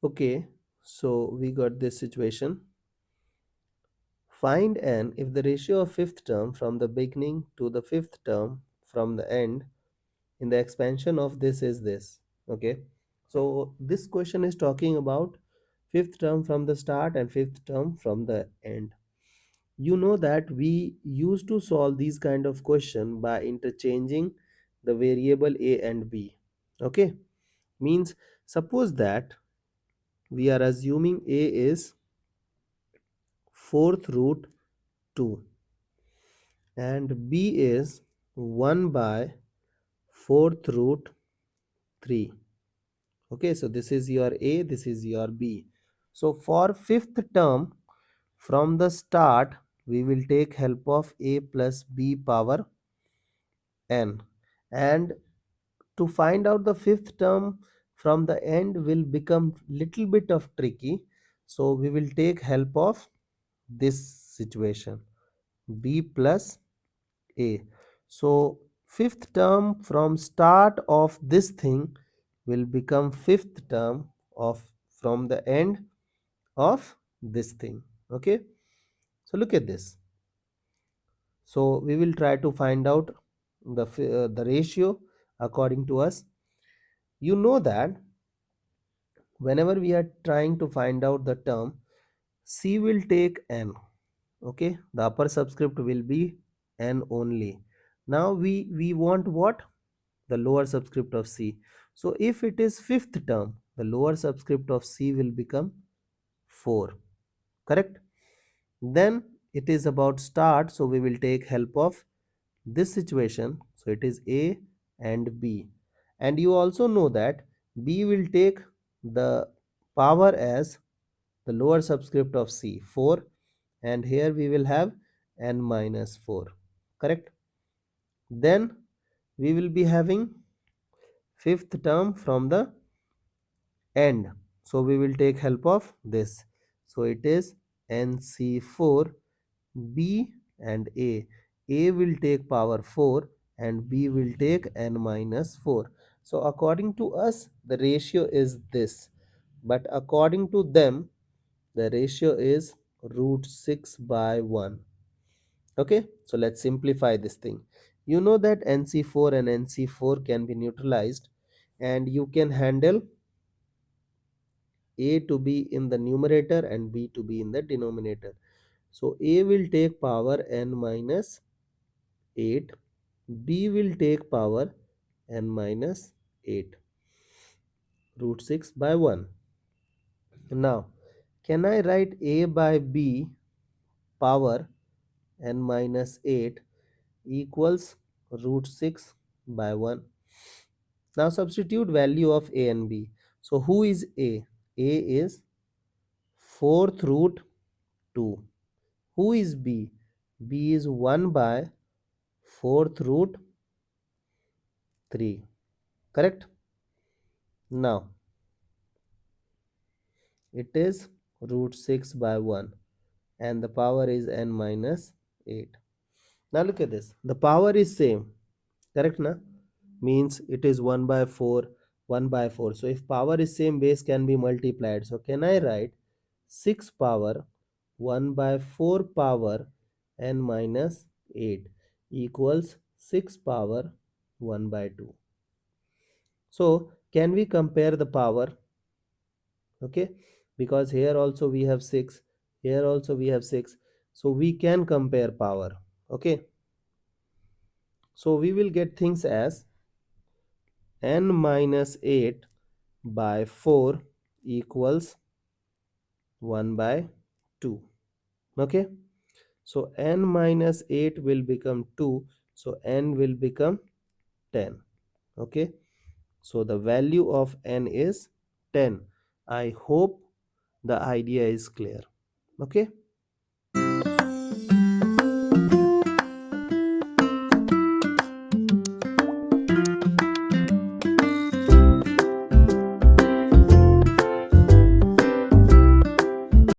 Okay, so we got this situation. Find n if the ratio of fifth term from the beginning to the fifth term from the end in the expansion of this is this. Okay, so this question is talking about fifth term from the start and fifth term from the end. You know that we used to solve these kind of question by interchanging the variable a and b. Okay, means suppose that we are assuming a is fourth root 2 and b is 1 by fourth root 3. Okay, so this is your a, this is your b. So for fifth term from the start we will take help of a plus b power n, and to find out the fifth term from the end will become little bit of tricky, so we will take help of this situation, b plus a. So fifth term from start of this thing will become fifth term of from the end of this thing. Okay, so look at this. So we will try to find out the ratio according to us. You know that whenever we are trying to find out the term, c will take n. Okay, the upper subscript will be n only. Now we want what? The lower subscript of c. So if it is fifth term, the lower subscript of c will become 4. Correct? Then it is about start, so we will take help of this situation. So it is a and b, and you also know that b will take the power as the lower subscript of c, 4, and here we will have n minus 4. Correct? Then we will be having fifth term from the end, so we will take help of this. So it is nc4 b and a will take power 4 and b will take n minus 4. So according to us the ratio is this, but according to them the ratio is root 6 by 1. Okay, so let's simplify this thing. You know that nc4 and nc4 can be neutralized, and you can handle a to be in the numerator and b to be in the denominator. So a will take power n minus 8, b will take power n minus 8, root 6 by 1. Now can I write a by b power n minus 8 equals root 6 by 1? Now substitute value of a and b. So who is a? A is fourth root 2. Who is b? B is 1 by fourth root 3. Correct? Now it is root 6 by 1 and the power is n minus 8. Now look at this. The power is same. Correct na? Means it is 1 by 4, 1 by 4. So if power is same, base can be multiplied. So can I write 6 power 1 by 4 power n minus 8 equals 6 power 1 by 2. So can we compare the power? Okay, because here also we have 6, here also we have 6, so we can compare power. Okay, so we will get things as n minus 8 by 4 equals 1 by 2. Okay, so n minus 8 will become 2, so n will become 10. Okay, so the value of n is 10. I hope the idea is clear. Okay.